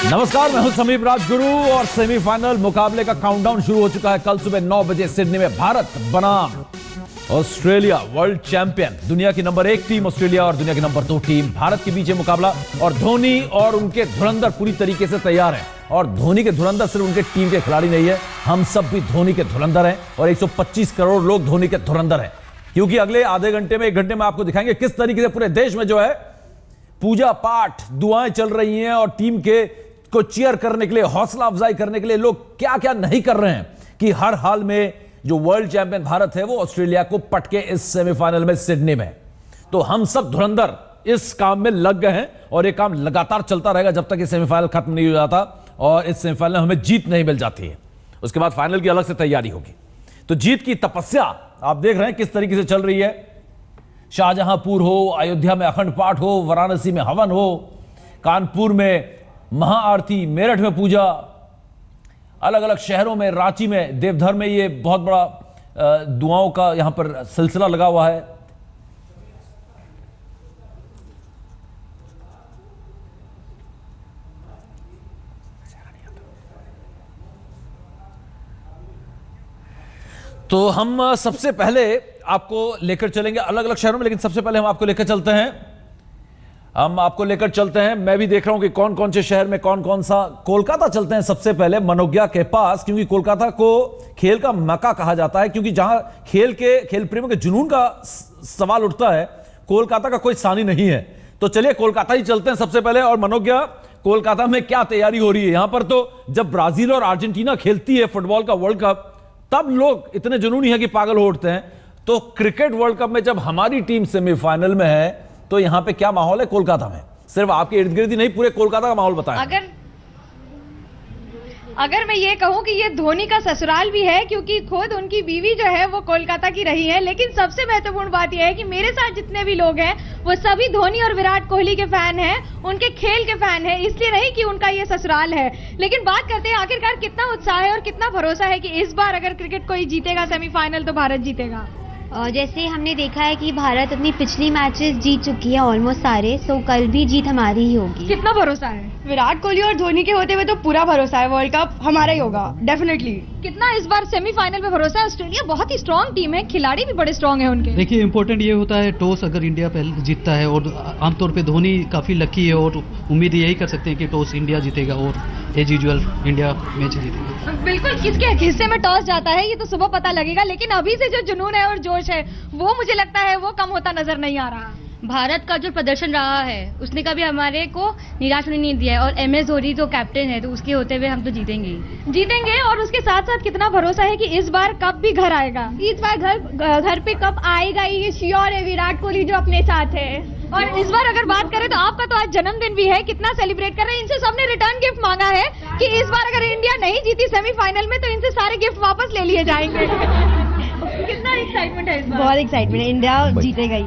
नमस्कार, मैं हूं समीप राजगुरु और सेमीफाइनल मुकाबले का काउंटडाउन शुरू हो चुका है। कल सुबह 9 बजे सिडनी में भारत बनाम ऑस्ट्रेलिया, वर्ल्ड चैंपियन, दुनिया की नंबर 1 टीम ऑस्ट्रेलिया और दुनिया की नंबर 2 टीम भारत के बीच मुकाबला। और धोनी और उनके धुरंधर पूरी तरीके से तैयार हैं। और धोनी के धुरंधर सिर्फ उनके टीम के खिलाड़ी नहीं है, हम सब भी धोनी के धुरंधर हैं और 125 करोड़ लोग धोनी के धुरंधर हैं। क्योंकि अगले आधे घंटे में 1 घंटे में आपको दिखाएंगे किस तरीके से पूरे देश में जो है पूजा पाठ, दुआएं चल रही हैं और टीम के को चीयर करने के लिए, हौसला अफजाई करने के लिए लोग क्या क्या नहीं कर रहे हैं कि हर हाल में जो वर्ल्ड चैंपियन भारत है वो ऑस्ट्रेलिया को पटके इस सेमीफाइनल में सिडनी में। तो हम सब धुरंधर इस काम में लग गए हैं और ये काम लगातार चलता रहेगा जब तक ये सेमीफाइनल खत्म नहीं हो जाता और इस सेमीफाइनल में हमें जीत नहीं मिल जाती है। उसके बाद फाइनल की अलग से तैयारी होगी। तो जीत की तपस्या आप देख रहे हैं किस तरीके से चल रही है। शाहजहांपुर हो, अयोध्या में अखंड पाठ हो, वाराणसी में हवन हो, कानपुर में महाआरती, मेरठ में पूजा, अलग अलग शहरों में, रांची में, देवधर में ये बहुत बड़ा दुआओं का यहां पर सिलसिला लगा हुआ है। तो हम सबसे पहले आपको लेकर चलेंगे अलग अलग शहरों में, लेकिन सबसे पहले हम आपको लेकर चलते हैं। मैं भी देख रहा हूं कि कौन कौन से शहर में कौन कौन सा। कोलकाता चलते हैं सबसे पहले, मनोज्ञा के पास, क्योंकि कोलकाता को खेल का मक्का कहा जाता है। क्योंकि जहां खेल प्रेमियों के जुनून का सवाल उठता है, कोलकाता का कोई सानी नहीं है। तो चलिए कोलकाता ही चलते हैं सबसे पहले। और मनोज्ञा, कोलकाता में क्या तैयारी हो रही है? यहां पर तो जब ब्राजील और अर्जेंटीना खेलती है फुटबॉल का वर्ल्ड कप, तब लोग इतने जुनूनी है कि पागल हो उठते हैं। तो क्रिकेट वर्ल्ड कप में जब हमारी टीम सेमीफाइनल में है तो यहां पे क्या माहौल है कोलकाता में? सिर्फ आपके इर्द गिर्द ही नहीं, पूरे कोलकाता का माहौल बताएं। अगर मैं ये कहूं कि ये धोनी का ससुराल भी है, क्योंकि खुद उनकी बीवी जो है वो कोलकाता की रही है। लेकिन सबसे महत्वपूर्ण बात यह है कि मेरे साथ जितने भी लोग हैं वो सभी धोनी और विराट कोहली के फैन हैं, उनके खेल के फैन हैं, इसलिए नहीं कि उनका ये ससुराल है। लेकिन बात करते हैं आखिरकार कितना उत्साह है और कितना भरोसा है कि इस बार अगर क्रिकेट कोई जीतेगा सेमीफाइनल तो भारत जीतेगा। जैसे हमने देखा है कि भारत अपनी पिछली मैचेस जीत चुकी है ऑलमोस्ट सारे, सो कल भी जीत हमारी ही होगी। कितना भरोसा है? विराट कोहली और धोनी के होते हुए तो पूरा भरोसा है, वर्ल्ड कप हमारा ही होगा डेफिनेटली। कितना इस बार सेमीफाइनल में भरोसा है? ऑस्ट्रेलिया बहुत ही स्ट्रांग टीम है, खिलाड़ी भी बड़े स्ट्रांग है उनके। देखिए इंपॉर्टेंट ये होता है टॉस अगर इंडिया पहले जीतता है, और आमतौर पे धोनी काफी लकी है और उम्मीद यही कर सकते हैं कि टॉस इंडिया जीतेगा और एज यूजुअल इंडिया मैच जीतेगा। बिल्कुल, किसके हिस्से में टॉस जाता है ये तो सुबह पता लगेगा, लेकिन अभी से जो जुनून है और जोश है वो मुझे लगता है वो कम होता नजर नहीं आ रहा। भारत का जो प्रदर्शन रहा है उसने कभी हमारे को निराश होने नहीं दिया है, और MS धोनी जो कैप्टन है तो उसके होते हुए हम तो जीतेंगे। और उसके साथ साथ कितना भरोसा है कि इस बार कप भी घर आएगा? इस बार घर पे कप आएगा, ये श्योर है। विराट कोहली जो अपने साथ है। और इस बार अगर बात करें तो आपका तो आज जन्मदिन भी है, कितना सेलिब्रेट कर रहे हैं? इनसे सबने रिटर्न गिफ्ट मांगा है कि इस बार अगर इंडिया नहीं जीती सेमीफाइनल में तो इनसे सारे गिफ्ट वापस ले लिए जाएंगे। कितना एक्साइटमेंट है इस बार? बहुत एक्साइटमेंट है, इंडिया जीतेगा ही।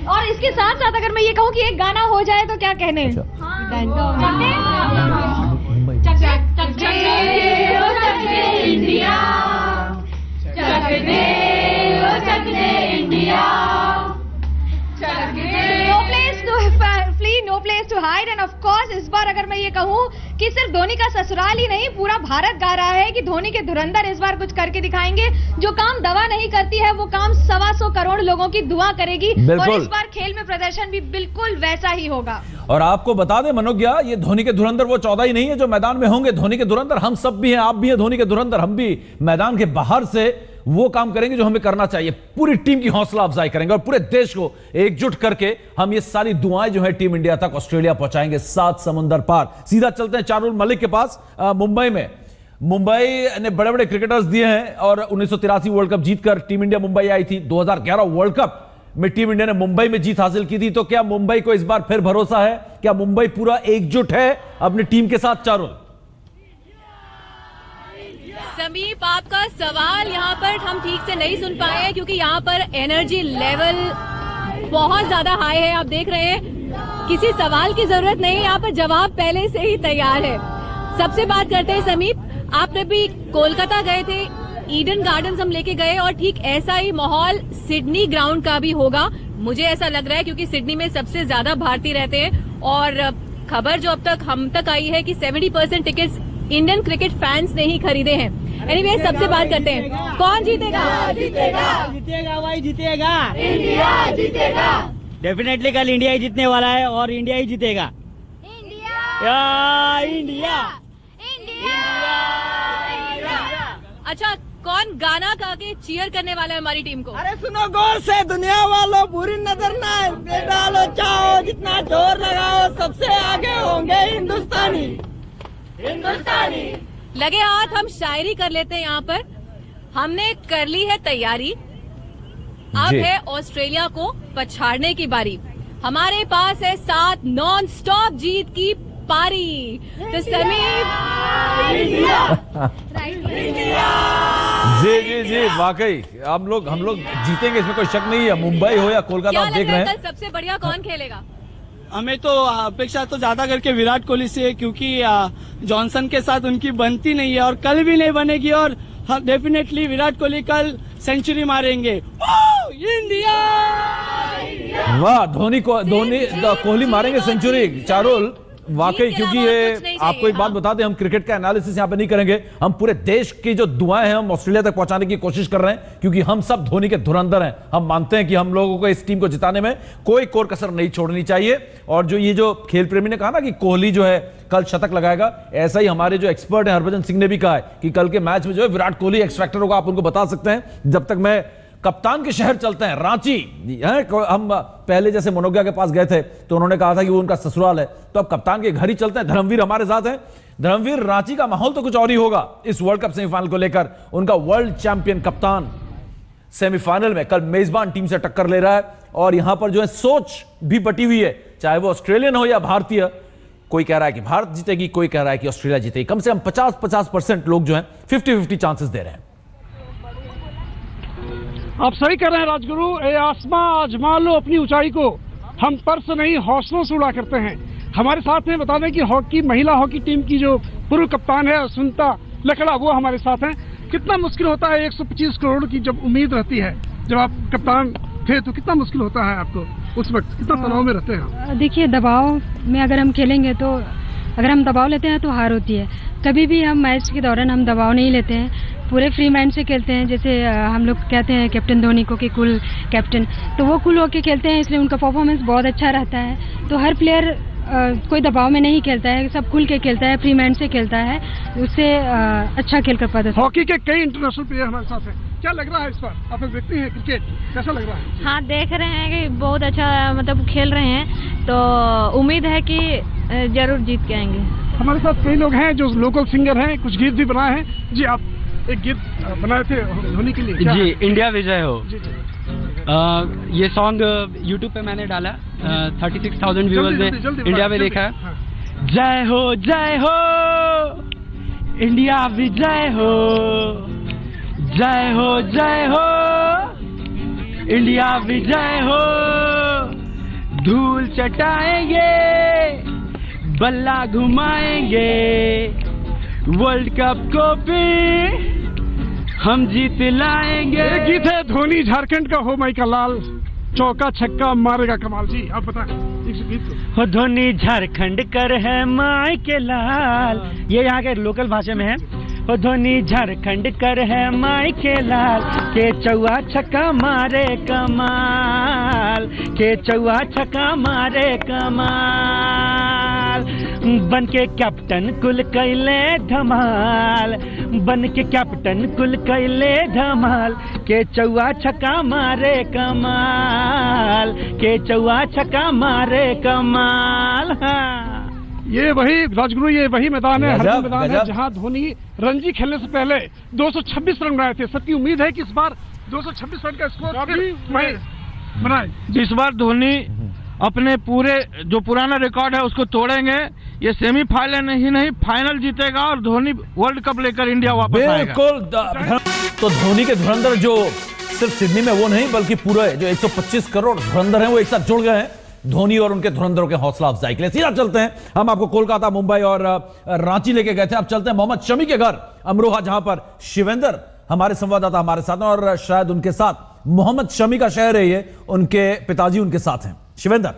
और इसके साथ साथ अगर मैं ये कहूँ कि एक गाना हो जाए तो क्या कहने? No place to hide. And of course इस बार अगर मैं ये कहूँ कि सिर्फ धोनी का ससुराल ही नहीं, पूरा भारत गा रहा है कि धोनी के धुरंधर इस बार कुछ करके दिखाएंगे। जो काम दवा नहीं करती है वो काम 125 करोड़ लोगों की दुआ करेगी। और इस बार खेल में प्रदर्शन भी बिल्कुल वैसा ही होगा। और आपको बता दें मनोज्ञा, ये धोनी के धुरंधर वो 14 ही नहीं है जो मैदान में होंगे। धोनी के धुरंधर हम सब भी हैं, आप भी हैं धोनी के धुरंधर। हम भी मैदान के बाहर से वो काम करेंगे जो हमें करना चाहिए। पूरी टीम की हौसला अफजाई करेंगे और पूरे देश को एकजुट करके हम ये सारी दुआएं जो है टीम इंडिया तक ऑस्ट्रेलिया पहुंचाएंगे, 7 समुंदर पार। सीधा चलते हैं चारुल मलिक के पास। मुंबई में, मुंबई ने बड़े बड़े क्रिकेटर्स दिए हैं और 1983 वर्ल्ड कप जीतकर टीम इंडिया मुंबई आई थी। 2011 वर्ल्ड कप में टीम इंडिया ने मुंबई में जीत हासिल की थी। तो क्या मुंबई को इस बार फिर भरोसा है? क्या मुंबई पूरा एकजुट है अपनी टीम के साथ? चारुल। समीप, आपका सवाल यहाँ पर हम ठीक से नहीं सुन पाए हैं क्योंकि यहाँ पर एनर्जी लेवल बहुत ज्यादा हाई है। आप देख रहे हैं किसी सवाल की जरूरत नहीं, यहाँ पर जवाब पहले से ही तैयार है। सबसे बात करते हैं समीप, आप भी कोलकाता गए थे, ईडन गार्डन्स हम लेके गए और ठीक ऐसा ही माहौल सिडनी ग्राउंड का भी होगा, मुझे ऐसा लग रहा है, क्योंकि सिडनी में सबसे ज्यादा भारतीय रहते हैं और खबर जो अब तक हम तक आई है कि 70% टिकट्स इंडियन क्रिकेट फैंस ने ही खरीदे हैं। एनीवे, सबसे बात करते हैं, कौन जीतेगा? जीतेगा भाई, जीतेगा, इंडिया जीतेगा। डेफिनेटली कल इंडिया ही जीतने वाला है और इंडिया ही जीतेगा। India, India, India. अच्छा, कौन गाना गा के चीयर करने वाला है हमारी टीम को? अरे सुनो गौर से, दुनिया वालों बुरी नजर ना डालो, चाहो जितना जोर लगाओ, सबसे आगे होंगे हिंदुस्तानी, हिंदुस्तानी। लगे हाथ, हम शायरी कर लेते हैं यहाँ पर। हमने कर ली है तैयारी, अब है ऑस्ट्रेलिया को पछाड़ने की बारी। हमारे पास है 7 नॉन स्टॉप जीत की पारी। तो जी वाकई हम लोग जीतेंगे, इसमें कोई शक नहीं है। मुंबई हो या कोलकाता, आप देख रहे हैं। कल सबसे बढ़िया कौन खेलेगा? हमें तो अपेक्षा तो ज्यादा करके विराट कोहली से है, क्योंकि जॉनसन के साथ उनकी बनती नहीं है और कल भी नहीं बनेगी। और डेफिनेटली विराट कोहली कल सेंचुरी मारेंगे। इंडिया, वाह, कोहली मारेंगे सेंचुरी। चारुल, वाकई, क्योंकि ये आपको एक बात बता दें, हम क्रिकेट का एनालिसिस यहाँ पे नहीं करेंगे। हम पूरे देश की जो दुआएं हैं हम ऑस्ट्रेलिया तक पहुंचाने की कोशिश कर रहे हैं, क्योंकि हम सब धोनी के धुरंधर हैं। हम मानते हैं कि हम लोगों को इस टीम को जिताने में कोई कोर कसर नहीं छोड़नी चाहिए। और जो ये जो खेल प्रेमी ने कहा ना कि कोहली जो है कल शतक लगाएगा, ऐसा ही हमारे जो एक्सपर्ट है हरभजन सिंह ने भी कहा है कि कल के मैच में जो है विराट कोहली एक्स फैक्टर होगा। आप उनको बता सकते हैं। जब तक मैं कप्तान के शहर चलते हैं, रांची है, हम पहले जैसे मनोज्ञा के पास गए थे तो उन्होंने कहा था कि वो उनका ससुराल है, तो अब कप्तान के घर ही चलते हैं। धर्मवीर हमारे साथ हैं। धर्मवीर, रांची का माहौल तो कुछ और ही होगा इस वर्ल्ड कप सेमीफाइनल को लेकर। उनका वर्ल्ड चैंपियन कप्तान सेमीफाइनल में कल मेजबान टीम से टक्कर ले रहा है और यहां पर जो है सोच भी बटी हुई है, चाहे वो ऑस्ट्रेलियन हो या भारतीय। कोई कह रहा है कि भारत जीतेगी, कोई कह रहा है कि ऑस्ट्रेलिया जीतेगी। कम से कम 50% लोग जो है 50-50 चांसेस दे रहे हैं। आप सही कर रहे हैं राजगुरु। ए आसमां आजमा लो अपनी ऊंचाई को, हम पर से नहीं हौसलों से उड़ा करते हैं। हमारे साथ में बता दें कि हॉकी, महिला हॉकी टीम की जो पूर्व कप्तान है सुनीता लकड़ा, वो हमारे साथ हैं। कितना मुश्किल होता है 125 करोड़ की जब उम्मीद रहती है, जब आप कप्तान थे तो कितना मुश्किल होता है आपको उस वक्त, कितना तनाव में रहते हैं? देखिए, दबाव में अगर हम खेलेंगे तो, अगर हम दबाव लेते हैं तो हार होती है। कभी भी हम मैच के दौरान हम दबाव नहीं लेते हैं, पूरे फ्री माइंड से खेलते हैं। जैसे हम लोग कहते हैं कैप्टन धोनी को कि कूल कैप्टन, तो वो कूल होके खेलते हैं, इसलिए उनका परफॉर्मेंस बहुत अच्छा रहता है। तो हर प्लेयर कोई दबाव में नहीं खेलता है, सब खुल के खेलता है, फ्री माइंड से खेलता है, उससे अच्छा खेल कर पाता है। हॉकी के कई इंटरनेशनल प्लेयर हमारे साथ हैं, क्या लग रहा है इस बार? आप देखते हैं क्रिकेट, कैसा लग रहा है? हाँ, देख रहे हैं कि बहुत अच्छा मतलब खेल रहे हैं, तो उम्मीद है कि जरूर जीत के आएंगे। हमारे साथ कई लोग हैं जो लोकल सिंगर हैं, कुछ गीत भी बनाए हैं। जी, आप एक गीत बनाए थे धोनी के लिए। जी, इंडिया विजय हो। जी। ये सॉन्ग यूट्यूब पे मैंने डाला, 36,000 व्यूअर्स ने इंडिया में देखा है। हाँ। जय हो इंडिया विजय हो, जय हो इंडिया विजय हो। धूल चटाएंगे, बल्ला घुमाएंगे, वर्ल्ड कप को भी हम जीत लाएंगे। एक गीत है धोनी झारखंड का, हो माई का लाल, चौका छक्का मारेगा कमाल। जी, आप बताएं इस गीत को। हो धोनी झारखंड कर है माई के लाल, ये यहाँ के लोकल भाषा में है। हो धोनी झारखंड कर है माई के लाल, के चौआ छक्का मारे कमाल, के चौआ छक्का मारे कमाल। बन के कैप्टन कुल कैले धमाल, बन के कैप्टन कुल कैले धमाल, के चौआ छक्का मारे कमाल, के चौआ छक्का मारे कमाल। हाँ। ये वही राजगुरु, ये वही मैदान है, हरदम मैदान है जहां धोनी रणजी खेलने से पहले 226 रन बनाए थे। सबकी उम्मीद है कि इस बार 226 रन का स्कोर बनाए। इस बार धोनी अपने पूरे जो पुराना रिकॉर्ड है उसको तोड़ेंगे। ये सेमीफाइनल नहीं फाइनल जीतेगा और धोनी वर्ल्ड कप लेकर इंडिया वापस आएगा। बिल्कुल। तो धोनी के धुरंधर जो सिर्फ सिडनी में वो नहीं, बल्कि पूरे जो 125 करोड़ धुरंधर हैं वो एक साथ जुड़ गए हैं धोनी और उनके धुरंधरों के हौसला अफजाई के लिए। सीधा चलते हैं, हम आपको कोलकाता, मुंबई और रांची लेके गए थे। अब चलते हैं मोहम्मद शमी के घर अमरोहा, जहां पर शिवेंद्र हमारे संवाददाता हमारे साथ हैं और शायद उनके साथ मोहम्मद शमी का शहर है ये, उनके पिताजी उनके साथ हैं। शिवेंद्र।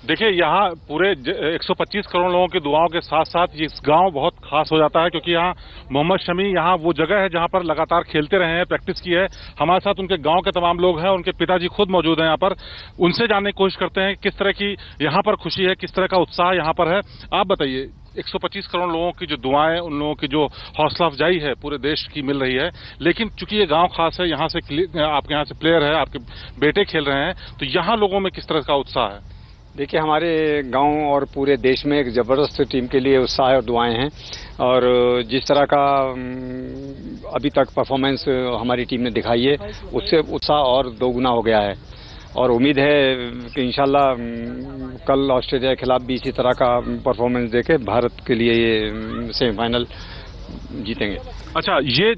देखिए, यहाँ पूरे 125 करोड़ लोगों की दुआओं के साथ साथ ये गांव बहुत खास हो जाता है, क्योंकि यहाँ मोहम्मद शमी यहाँ वो जगह है जहाँ पर लगातार खेलते रहे हैं, प्रैक्टिस की है। हमारे साथ उनके गांव के तमाम लोग हैं, उनके पिताजी खुद मौजूद हैं यहाँ पर। उनसे जानने की कोशिश करते हैं किस तरह की यहाँ पर खुशी है, किस तरह का उत्साह यहाँ पर है। आप बताइए, 125 करोड़ लोगों की जो दुआएं, उन लोगों की जो हौसला अफजाई है पूरे देश की मिल रही है, लेकिन चूंकि ये गांव खास है, यहाँ से आपके यहाँ से प्लेयर है, आपके बेटे खेल रहे हैं, तो यहाँ लोगों में किस तरह का उत्साह है? देखिए, हमारे गांव और पूरे देश में एक ज़बरदस्त टीम के लिए उत्साह और दुआएं हैं, और जिस तरह का अभी तक परफॉर्मेंस हमारी टीम ने दिखाई है, उससे उत्साह और दोगुना हो गया है। और उम्मीद है कि इंशाल्लाह कल ऑस्ट्रेलिया के खिलाफ भी इसी तरह का परफॉर्मेंस देके भारत के लिए ये सेमीफाइनल जीतेंगे। अच्छा, ये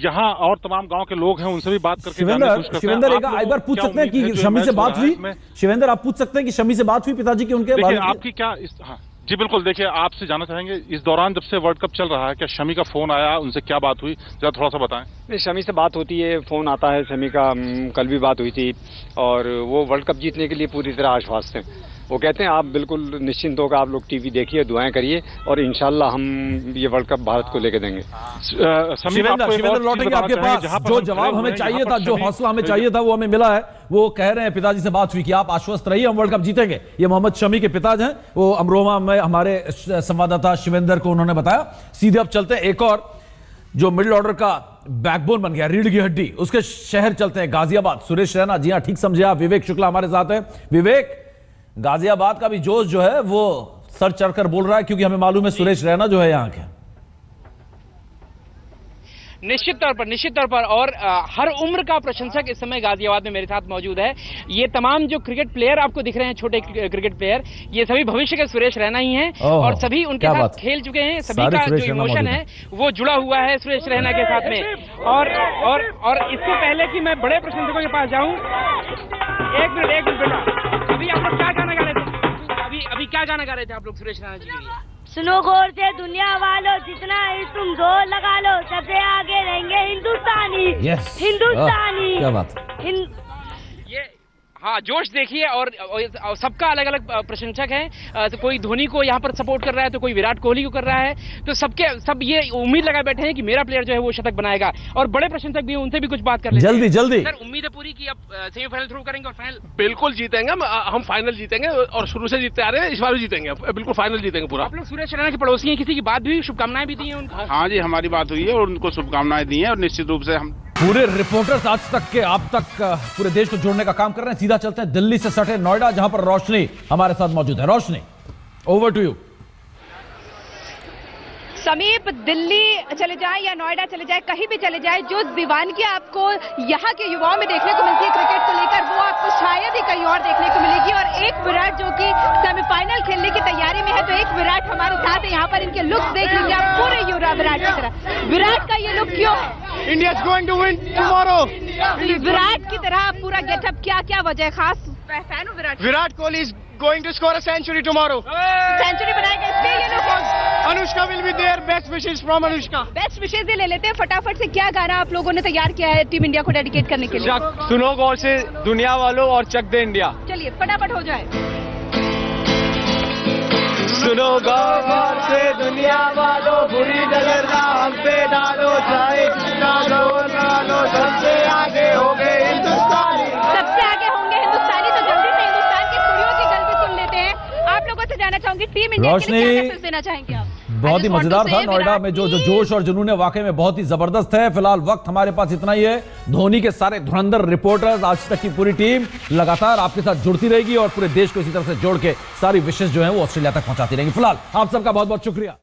यहाँ और तमाम गांव के लोग हैं, उनसे भी बात करके शिवेंद्र एक बार पूछ सकते हैं कि शमी से बात हुई? शिवेंद्र, आप पूछ सकते हैं कि शमी से बात हुई पिताजी की उनके बारे में? आपकी क्या हाँ जी बिल्कुल। देखिए, आपसे जानना चाहेंगे, इस दौरान जब से वर्ल्ड कप चल रहा है, क्या शमी का फोन आया, उनसे क्या बात हुई, जरा थोड़ा सा बताएं। नहीं, शमी से बात होती है, फोन आता है शमी का। कल भी बात हुई थी, और वो वर्ल्ड कप जीतने के लिए पूरी तरह आश्वस्त हैं। वो कहते हैं आप बिल्कुल निश्चिंत होकर आप लोग टीवी देखिए, दुआएं करिए, और इंशाल्लाह हम ये वर्ल्ड कप भारत को लेके देंगे। शिवेंद्र लौटेंगे आपके पास। जो जवाब हमें चाहिए था, जो हौसला हमें चाहिए था, वो हमें मिला है। वो कह रहे हैं पिताजी से बात हुई कि आप आश्वस्त रहिए, हम वर्ल्ड कप जीतेंगे। ये मोहम्मद शमी के पिताजी हैं, वो अमरोहा में हमारे संवाददाता शिवेंद्र को उन्होंने बताया। सीधे अब चलते हैं एक और जो मिडिल ऑर्डर का बैकबोन बन गया, रीढ़ की हड्डी, उसके शहर चलते हैं, गाजियाबाद। सुरेश रैना, जी हां ठीक समझे आप, विवेक शुक्ला हमारे साथ है। विवेक, गाजियाबाद का भी जोश जो है वो सर चढ़कर बोल रहा है, क्योंकि हमें मालूम है सुरेश रैना जो है यहाँ के। निश्चित तौर पर और हर उम्र का प्रशंसक इस समय गाजियाबाद में मेरे साथ मौजूद है। ये तमाम जो क्रिकेट प्लेयर आपको दिख रहे हैं, छोटे क्रिकेट प्लेयर, ये सभी भविष्य के सुरेश रैना ही हैं, और सभी उनके साथ खेल चुके हैं। सभी का जो इमोशन है वो जुड़ा हुआ है सुरेश रैना के साथ में। और इससे पहले कि मैं बड़े प्रशंसकों के पास जाऊं, एक मिनट बेटा, अभी आप लोग क्या गाना गा रहे थे? अभी क्या गाना गा रहे थे आप लोग सुरेश रैना जी के लिए? सुनो गौर से दुनिया वालों, जितना ही तुम जोर लगा लो, सबसे आगे रहेंगे हिंदुस्तानी। हिंदुस्तानी क्या बात ये हाँ, जोश देखिए। और सबका अलग अलग प्रशंसक है। तो कोई धोनी को यहाँ पर सपोर्ट कर रहा है, तो कोई विराट कोहली को कर रहा है। तो सब ये उम्मीद लगाए बैठे हैं कि मेरा प्लेयर जो है वो शतक बनाएगा। और बड़े प्रशंसक भी, उनसे भी कुछ बात कर लेते हैं। जल्दी सर, उम्मीद है पूरी कि अब सेमीफाइनल थ्रू करेंगे और फाइनल? बिल्कुल जीतेंगे हम फाइनल जीतेंगे, और शुरू से जीतते आ रहे हैं, इस बार भी जीतेंगे, बिल्कुल फाइनल जीतेंगे पूरा। आप लोग सुरेश रैना के पड़ोसी हैं, किसी की बात भी हुई, शुभकामनाएं भी दी हैं उनको? हाँ जी, हमारी बात हुई है और उनको शुभकामनाएं दी हैं, और निश्चित रूप से हम पूरे रिपोर्टर्स आज तक के आप तक पूरे देश को जोड़ने का काम कर रहे हैं। सीधा चलते हैं दिल्ली से सटे नोएडा, जहां पर रोशनी हमारे साथ मौजूद है। रोशनी, ओवर टू यू। समीप, दिल्ली चले जाए या नोएडा चले जाए, कहीं भी चले जाए, जो दीवानगी आपको यहाँ के युवाओं में देखने को मिलती है क्रिकेट को लेकर, वो आपको शायद ही कहीं और देखने को मिलेगी। और एक विराट जो कि सेमीफाइनल खेलने की तैयारी में है, तो एक विराट हमारे साथ है यहाँ पर। इनके लुक देख लीजिए आप, पूरे युवा विराट की तरह। विराट का ये लुक क्यों है? India is going to win tomorrow. Virat की तरह पूरा गेटअप, क्या वजह है? खास फैन हो Virat Kohli is going to score a century tomorrow. Century बनाएगा, इसलिए ये look. Anushka will be there, best wishes from Anushka. Best wishes ही ले लेते हैं फटाफट से। क्या गाना आप लोगों ने तैयार किया है टीम इंडिया को डेडिकेट करने के लिए? सुनो गौर से दुनिया वालों और चक दे इंडिया। चलिए फटाफट हो जाए। सुनो गौर से दुनिया वालों, बुरी नजर ना हम पे डालो, चाहे जितना जोर डालो, सबसे आगे हो गए हिंदुस्तानी। सबसे आगे होंगे हिंदुस्तानी, तो जल्दी से हिंदुस्तान की कुड़ियों की गल भी सुन लेते हैं। आप लोगों से जानना चाहूंगी टीम इंडिया के लिए क्या मैसेज देना चाहेंगे आप? बहुत ही मजेदार था नोएडा में, जो जोश और जुनून है वाकई में बहुत ही जबरदस्त है। फिलहाल वक्त हमारे पास इतना ही है। धोनी के सारे धुरंधर रिपोर्टर्स, आज तक की पूरी टीम लगातार आपके साथ जुड़ती रहेगी और पूरे देश को इसी तरह से जोड़ के सारी विशेष जो है वो ऑस्ट्रेलिया तक पहुंचाती रहेंगी। फिलहाल आप सबका बहुत बहुत शुक्रिया।